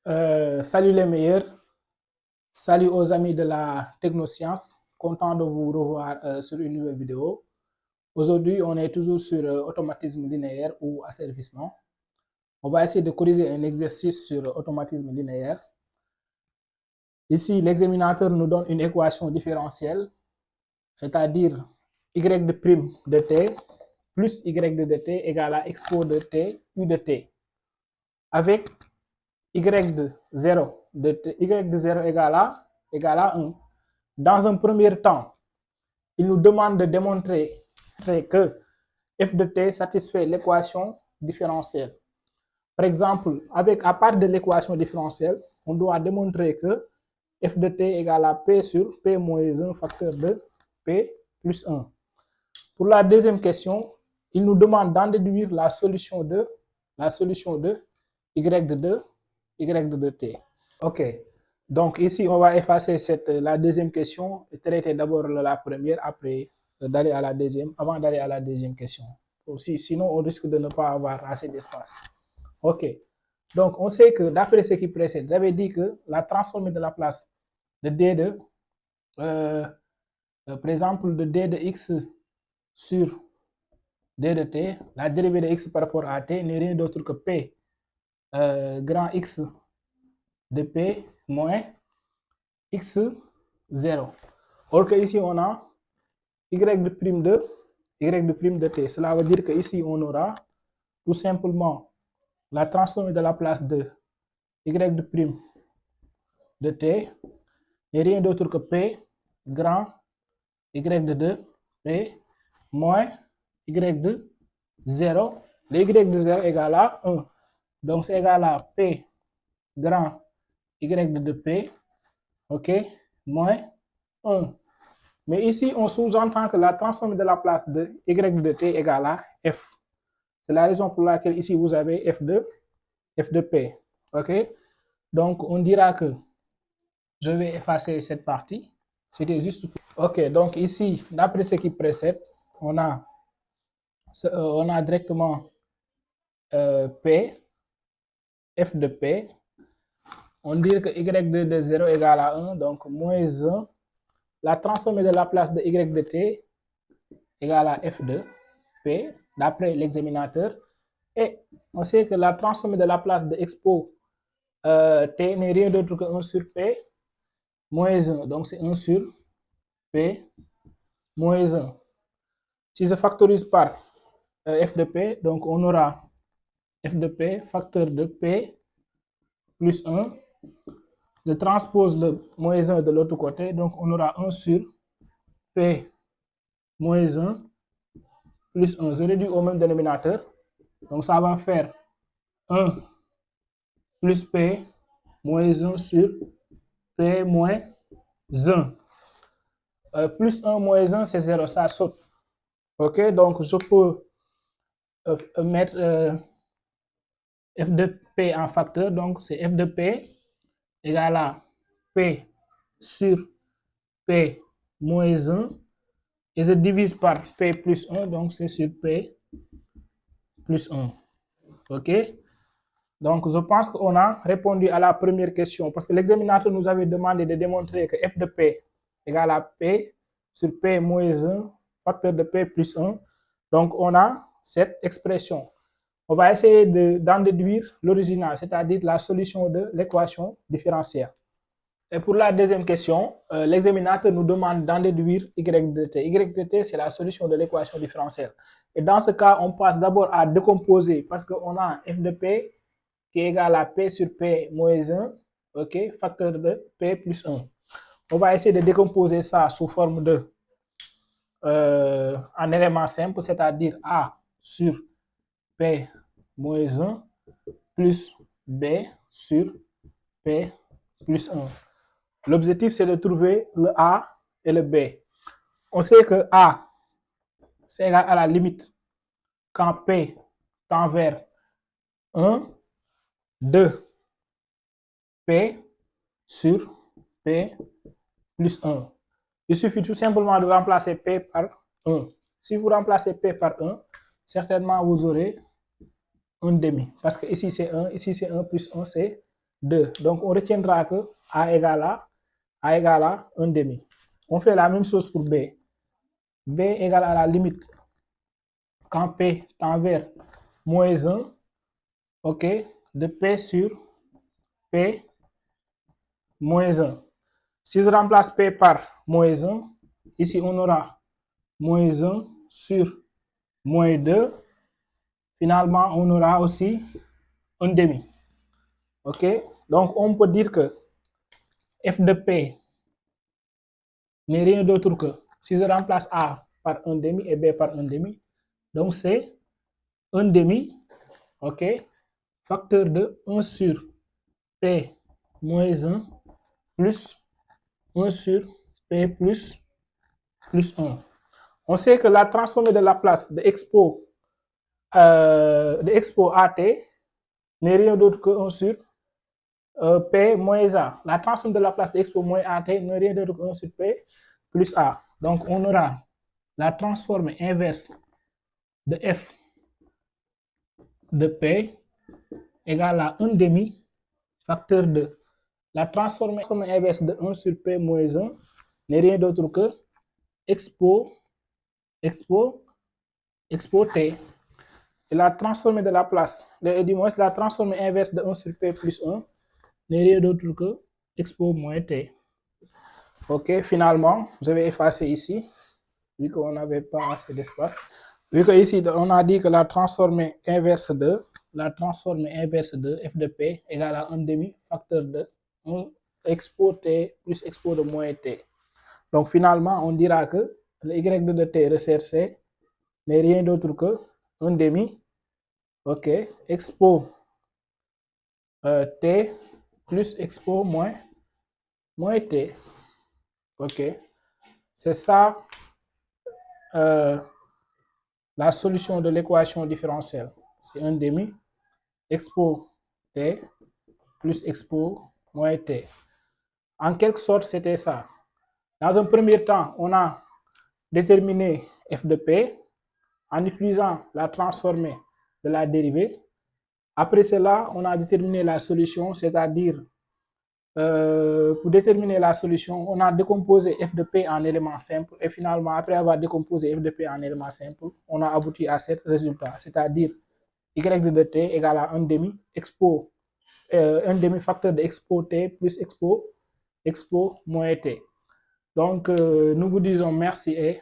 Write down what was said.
Salut les meilleurs, salut aux amis de la technoscience, content de vous revoir sur une nouvelle vidéo. Aujourd'hui, on est toujours sur automatisme linéaire ou asservissement. On va essayer de corriger un exercice sur automatisme linéaire. Ici, l'examinateur nous donne une équation différentielle, c'est-à-dire y de prime de t plus y de t égale à expo de t u de t, avec y de 0 égale à 1. Dans un premier temps, il nous demande de démontrer que f de t satisfait l'équation différentielle. Par exemple, à part de l'équation différentielle, on doit démontrer que f de t égale à p sur p moins 1 facteur de p plus 1. Pour la deuxième question, il nous demande d'en déduire la solution de y de t. Ok. Donc ici, on va effacer la deuxième question et traiter d'abord la première, après d'aller à la deuxième, avant d'aller à la deuxième question. Aussi, sinon, on risque de ne pas avoir assez d'espace. Ok. Donc, on sait que d'après ce qui précède, j'avais dit que la transformée de la place de d par exemple, de d de x sur d de t, la dérivée de x par rapport à t n'est rien d'autre que p grand x de p moins x0. Or que ici on a y de prime de t. Cela veut dire que ici on aura tout simplement la transformée de la place de y de prime de t n'est rien d'autre que p grand y de 2 p moins y de 0. Le y de 0 égale à 1. Donc c'est égal à p grand y de 2p, ok, moins 1. Mais ici, on sous-entend que la transformée de la place de y de t égale à f. C'est la raison pour laquelle ici, vous avez f de p. Ok? Donc, on dira que je vais effacer cette partie. C'était juste... Ok, donc ici, d'après ce qui précède, on a directement p, f de p. On dirait que y de 0 égale à 1, donc moins 1. La transformée de la place de y de t égale à f de p, d'après l'examinateur. Et on sait que la transformée de la place de expo t n'est rien d'autre que 1 sur p moins 1. Donc c'est 1 sur p moins 1. Si je factorise par f de p, donc on aura f de p facteur de p plus 1. Je transpose le moins 1 de l'autre côté, donc on aura 1 sur p moins 1 plus 1. Je réduis au même dénominateur. Donc ça va faire 1 plus p moins 1 sur p moins 1. Plus 1 moins 1, c'est 0, ça saute. Ok, donc je peux mettre f de p en facteur, donc c'est f de p égale à p sur p moins 1, et je divise par p plus 1, donc c'est sur p plus 1. Ok, donc je pense qu'on a répondu à la première question, parce que l'examinateur nous avait demandé de démontrer que f de p égale à p sur p moins 1 facteur de p plus 1. Donc on a cette expression. On va essayer d'en déduire l'original, c'est-à-dire la solution de l'équation différentielle. Et pour la deuxième question, l'examinateur nous demande d'en déduire y de t. Y de t, c'est la solution de l'équation différentielle. Et dans ce cas, on passe d'abord à décomposer, parce qu'on a f de p qui est égal à p sur p moins 1, ok, facteur de p plus 1. On va essayer de décomposer ça sous forme de en éléments simples, c'est-à-dire a sur p moins 1 plus b sur p plus 1. L'objectif, c'est de trouver le a et le b. On sait que a, c'est égal à la limite quand p tend vers 1 de p sur p plus 1. Il suffit tout simplement de remplacer p par 1. Si vous remplacez p par 1, certainement vous aurez un demi. Parce que ici c'est 1, ici c'est 1 plus 1 c'est 2. Donc, on retiendra que A égale à 1 demi. On fait la même chose pour B. B égale à la limite quand P tend vers moins 1, ok, de P sur P moins 1. Si je remplace P par moins 1, ici on aura moins 1 sur moins 2. Finalement, on aura aussi un demi. Ok, donc on peut dire que f de P n'est rien d'autre que, si je remplace A par un demi et B par un demi, donc c'est un demi, ok, facteur de 1 sur P moins 1 plus 1 sur P plus 1. On sait que la transformée de Laplace de expo AT n'est rien d'autre que 1 sur P moins A. La transformée de Laplace de expo moins AT n'est rien d'autre que 1 sur P plus A. Donc, on aura la transformée inverse de F de P égale à 1 demi facteur de la transformée inverse de 1 sur P moins 1 n'est rien d'autre que expo T. Et la transformée de Laplace, du moins la transformée inverse de 1 sur P plus 1 n'est rien d'autre que expo moins T. Ok, finalement, je vais effacer ici, vu qu'on n'avait pas assez d'espace. Vu que ici, on a dit que la transformée inverse de f de P égale à 1 demi facteur de 1 expo T plus expo de moins T. Donc finalement, on dira que le y de T recherché n'est rien d'autre que 1 demi, ok, expo T plus expo moins T. Ok, c'est ça la solution de l'équation différentielle. C'est 1 demi expo T plus expo moins T. En quelque sorte, c'était ça. Dans un premier temps, on a déterminé f de P en utilisant la transformée de la dérivée. Après cela, on a déterminé la solution, c'est-à-dire pour déterminer la solution, on a décomposé f de P en éléments simples et finalement, après avoir décomposé f de P en éléments simples, on a abouti à ce résultat, c'est-à-dire y de T égale à 1 demi expo, 1 demi facteur de expo T plus expo moins T. Donc, nous vous disons merci et